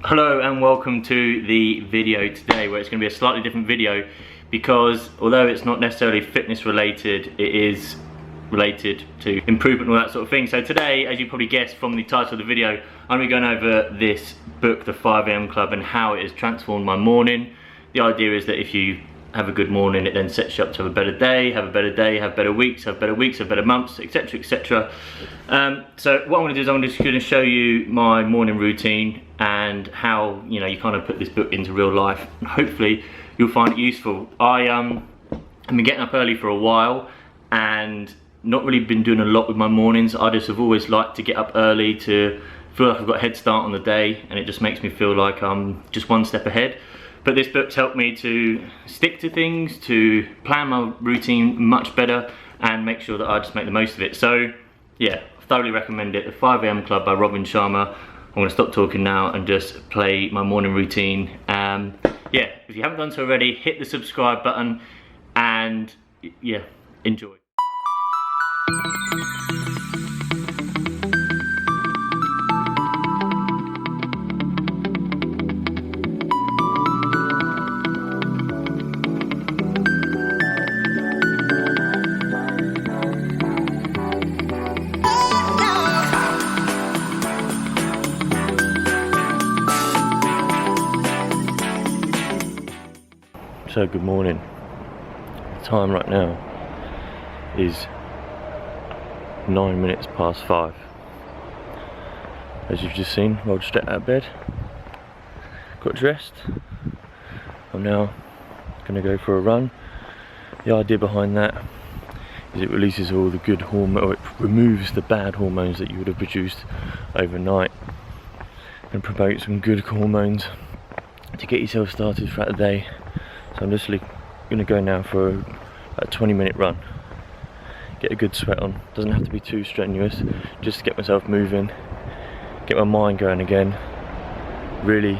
Hello and welcome to the video today, where it's going to be a slightly different video because although it's not necessarily fitness related, it is related to improvement and all that sort of thing. So today, as you probably guessed from the title of the video, I'm going to be going over this book, The 5 AM Club, and how it has transformed my morning. The idea is that if you have a good morning, it then sets you up to have a better day, have better weeks, have better months, etc, etc. So what I'm going to do is I'm just going to show you my morning routine and how you kind of put this book into real life, and hopefully you'll find it useful. I've been getting up early for a while and not really been doing a lot with my mornings. I just have always liked to get up early to feel like I've got a head start on the day, and it just makes me feel like I'm just one step ahead. But this book's helped me to stick to things, to plan my routine much better, and make sure that I just make the most of it. So yeah, thoroughly recommend it. The 5 AM Club by Sharma. I'm going to stop talking now and just play my morning routine. Yeah, if you haven't done so already, hit the subscribe button and yeah, enjoy. So good morning. The time right now is 9 minutes past 5. As you've just seen, I just stepped out of bed, got dressed. I'm now going to go for a run. The idea behind that is it releases all the good hormones, or it removes the bad hormones that you would have produced overnight, and promotes some good hormones to get yourself started throughout the day. So I'm just going to go now for a 20-minute run. Get a good sweat on. Doesn't have to be too strenuous. Just to get myself moving, get my mind going again. Really,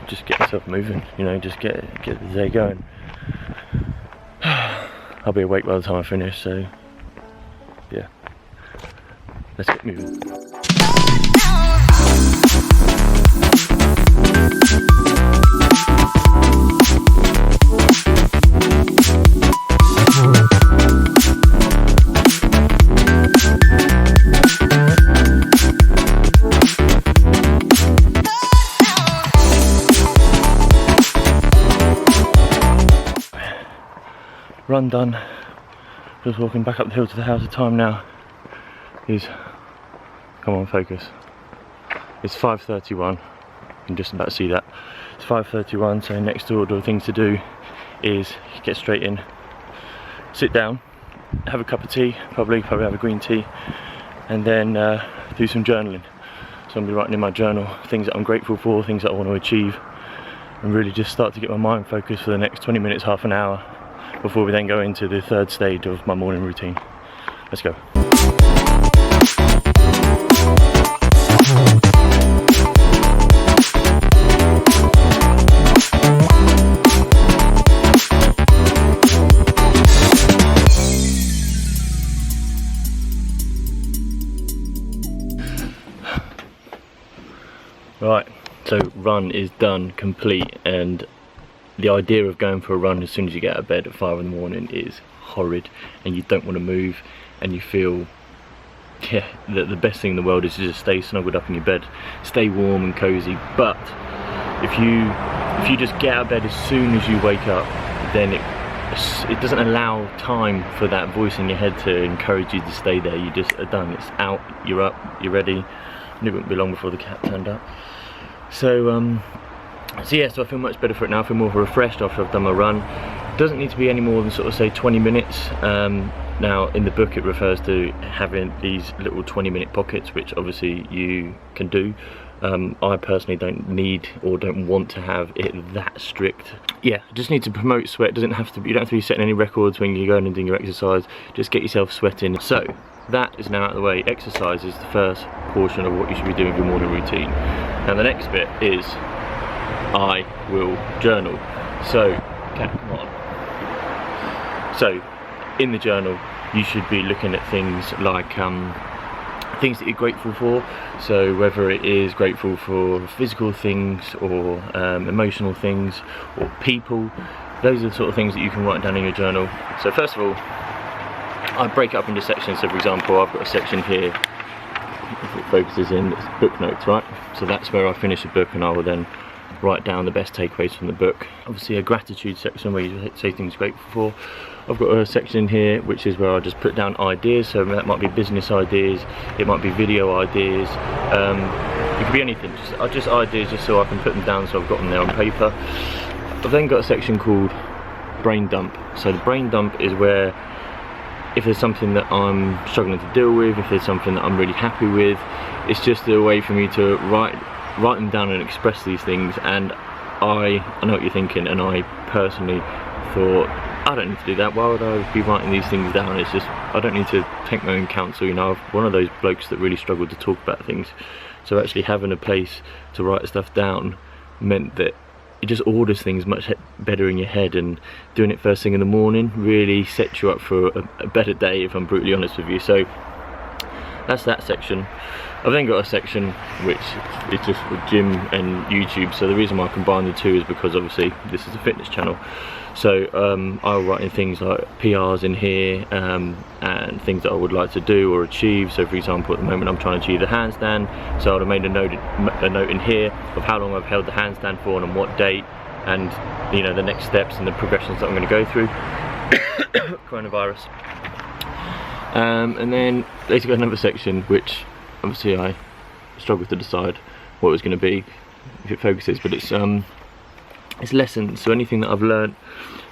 just get myself moving. Just get the day going. I'll be awake by the time I finish. So yeah, let's get moving. Run done. Just walking back up the hill to the house. The time now is, come on, focus. It's 5:31. You can just about see that. It's 5:31. So next order of things to do is get straight in, sit down, have a cup of tea, probably have a green tea, and then do some journaling. So I'm gonna be writing in my journal things that I'm grateful for, things that I want to achieve, and really just start to get my mind focused for the next 20 minutes, half an hour, before we then go into the third stage of my morning routine. Let's go. Right, so run is done, complete, and the idea of going for a run as soon as you get out of bed at 5 in the morning is horrid, and you don't want to move, and you feel, yeah, that the best thing in the world is to just stay snuggled up in your bed, stay warm and cozy. But if you just get out of bed as soon as you wake up, then it doesn't allow time for that voice in your head to encourage you to stay there. You just are done. It's out, you're up, you're ready, and it wouldn't be long before the cat turned up. So yeah, so I feel much better for it now. I feel more refreshed after I've done my run. It doesn't need to be any more than sort of say 20 minutes. Now in the book it refers to having these little 20-minute pockets, which obviously you can do. I personally don't need or don't want to have it that strict. Yeah, just need to promote sweat. Doesn't have to be, you don't have to be setting any records when you're going and doing your exercise. Just get yourself sweating. So that is now out of the way. Exercise is the first portion of what you should be doing with your morning routine. Now the next bit is I will journal. So, cat, come on. So, in the journal, you should be looking at things like things that you're grateful for. So whether it is grateful for physical things or emotional things or people, those are the sort of things that you can write down in your journal. So first of all, I break it up into sections. So for example, I've got a section here, if it focuses in, it's book notes, right? So that's where I finish a book and I will then write down the best takeaways from the book. Obviously a gratitude section where you say things you're grateful for. I've got a section here which is where I just put down ideas, so that might be business ideas, it might be video ideas, it could be anything, just ideas, just so I can put them down so I've got them there on paper. I've then got a section called brain dump. So the brain dump is where if there's something that I'm struggling to deal with, if there's something that I'm really happy with, it's just a way for me to write them down and express these things. And I know what you're thinking, and I personally thought, I don't need to do that, why would I be writing these things down? It's just, I don't need to take my own counsel, you know. I'm one of those blokes that really struggled to talk about things, so actually having a place to write stuff down meant that it just orders things much better in your head, and doing it first thing in the morning really sets you up for a better day, if I'm brutally honest with you. So that's that section. I've then got a section which is just for gym and YouTube. So the reason why I combine the two is because obviously this is a fitness channel. So I'll write in things like PRs in here and things that I would like to do or achieve. So for example, at the moment I'm trying to achieve the handstand, so I would have made a note in here of how long I've held the handstand for and on what date, and you know, the next steps and the progressions that I'm going to go through. Coronavirus. And then later got another section which obviously I struggled to decide what it was going to be, if it focuses, but it's lessons. So anything that I've learned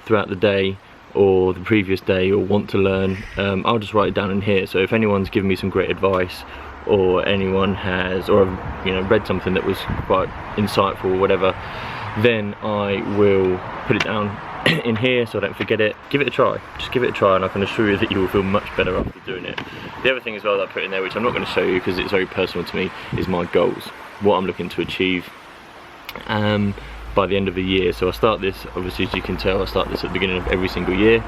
throughout the day or the previous day or want to learn, I'll just write it down in here. So if anyone's given me some great advice, or anyone has, or you know, read something that was quite insightful or whatever, then I will put it down in here so I don't forget it. Give it a try, just give it a try, and I can assure you that you will feel much better after doing it. The other thing as well that I put in there, which I'm not going to show you because it's very personal to me, is my goals, what I'm looking to achieve by the end of the year. So I start this, obviously as you can tell, I start this at the beginning of every single year,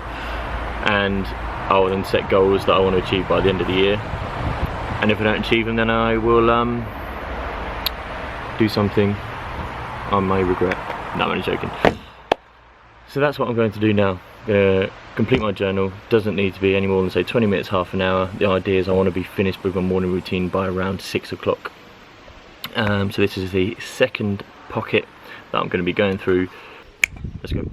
and I will then set goals that I want to achieve by the end of the year, and if I don't achieve them, then I will do something I may regret. No, I'm only joking. So that's what I'm going to do now. I'm going to complete my journal. Doesn't need to be any more than say 20 minutes, half an hour. The idea is I want to be finished with my morning routine by around 6 o'clock. So this is the second pocket that I'm going to be going through. Let's go.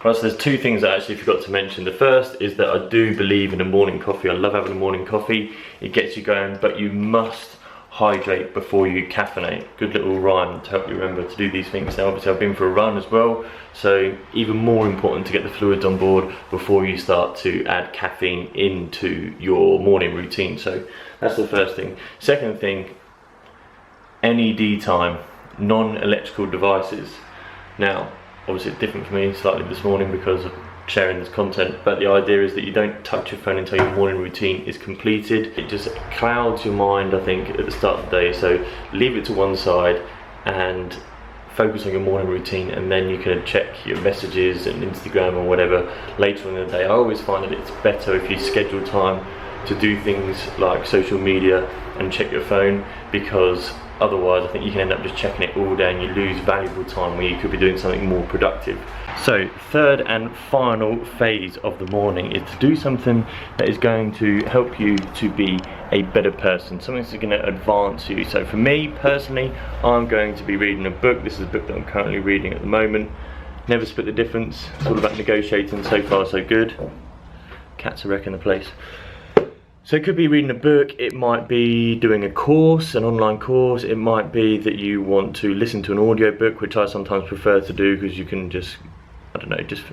Right, so there's two things I actually forgot to mention. The first is that I do believe in a morning coffee. I love having a morning coffee. It gets you going, but you must hydrate before you caffeinate. Good little rhyme to help you remember to do these things. Now obviously I've been for a run as well, so even more important to get the fluids on board before you start to add caffeine into your morning routine. So that's the first thing. Second thing, NED time, non-electrical devices. Now obviously it's different for me slightly this morning because of sharing this content, but the idea is that you don't touch your phone until your morning routine is completed. It just clouds your mind, I think, at the start of the day. So leave it to one side and focus on your morning routine, and then you can check your messages and Instagram or whatever later in the day. I always find that it's better if you schedule time to do things like social media and check your phone, because otherwise I think you can end up just checking it all day and you lose valuable time where you could be doing something more productive. So third and final phase of the morning is to do something that is going to help you to be a better person, something that's going to advance you. So for me personally, I'm going to be reading a book. This is a book that I'm currently reading at the moment. Never Split the Difference. It's all about negotiating. So far so good. Cats are wrecking the place. So it could be reading a book, it might be doing a course, an online course, it might be that you want to listen to an audio book, which I sometimes prefer to do because you can just, I don't know, just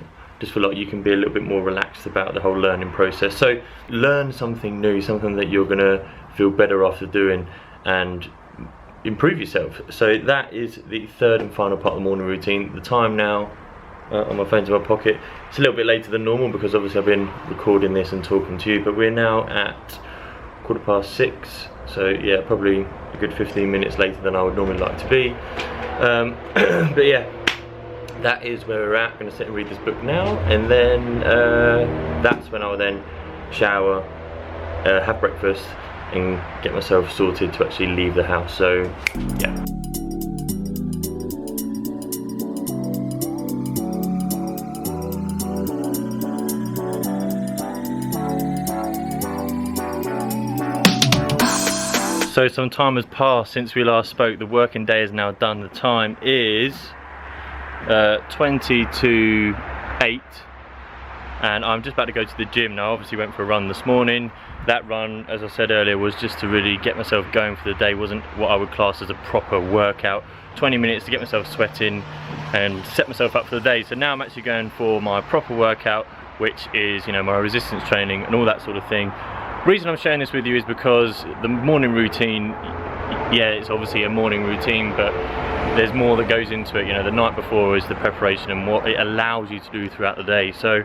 feel like you can be a little bit more relaxed about the whole learning process. So learn something new, something that you're going to feel better after doing and improve yourself. So that is the third and final part of the morning routine. The time now on my phone's in my pocket. It's a little bit later than normal because obviously I've been recording this and talking to you, but we're now at 6:15, so yeah, probably a good 15 minutes later than I would normally like to be. But yeah, that is where we're at. I'm going to sit and read this book now, and then that's when I'll then shower, have breakfast, and get myself sorted to actually leave the house. So yeah. So some time has passed since we last spoke. The working day is now done. The time is 20 to 8 and I'm just about to go to the gym now. Obviously went for a run this morning. That run, as I said earlier, was just to really get myself going for the day. Wasn't what I would class as a proper workout. 20 minutes to get myself sweating and set myself up for the day. So now I'm actually going for my proper workout, which is, you know, my resistance training and all that sort of thing. The reason I'm sharing this with you is because the morning routine, yeah, it's obviously a morning routine, but there's more that goes into it. You know, the night before is the preparation and what it allows you to do throughout the day. So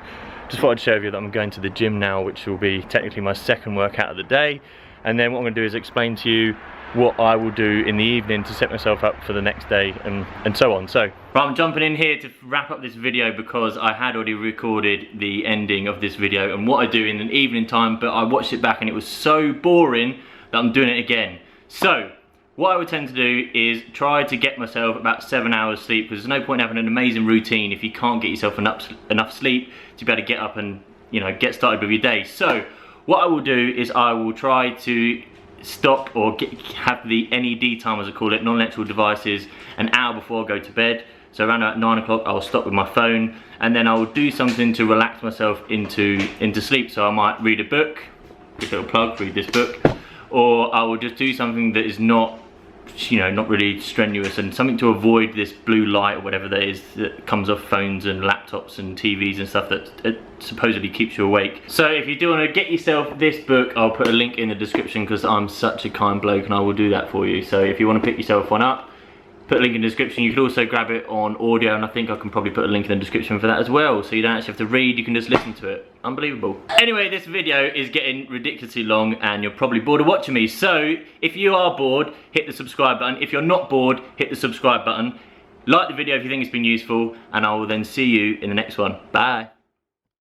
just thought I'd share with you that I'm going to the gym now, which will be technically my second workout of the day. And then what I'm going to do is explain to you what I will do in the evening to set myself up for the next day and so on. So right, I'm jumping in here to wrap up this video because I had already recorded the ending of this video and what I do in an evening time, but I watched it back and it was so boring that I'm doing it again. So what I would tend to do is try to get myself about 7 hours sleep, because there's no point having an amazing routine if you can't get yourself enough sleep to be able to get up and, you know, get started with your day. So what I will do is I will try to stop or have the NED time, as I call it, non-electrical devices, an hour before I go to bed. So around about 9 o'clock I'll stop with my phone, and then I will do something to relax myself into sleep. So I might read a book, just a little plug, read this book, or I will just do something that is not, you know, not really strenuous, and something to avoid this blue light or whatever that is that comes off phones and laptops and TVs and stuff that it supposedly keeps you awake. So if you do want to get yourself this book, I'll put a link in the description because I'm such a kind bloke and I will do that for you. So if you want to pick yourself one up, put a link in the description. You could also grab it on audio, and I think I can probably put a link in the description for that as well, so you don't actually have to read, you can just listen to it. Unbelievable. Anyway, this video is getting ridiculously long and you're probably bored of watching me, so if you are bored, hit the subscribe button. If you're not bored, hit the subscribe button. Like the video if you think it's been useful, and I will then see you in the next one. Bye.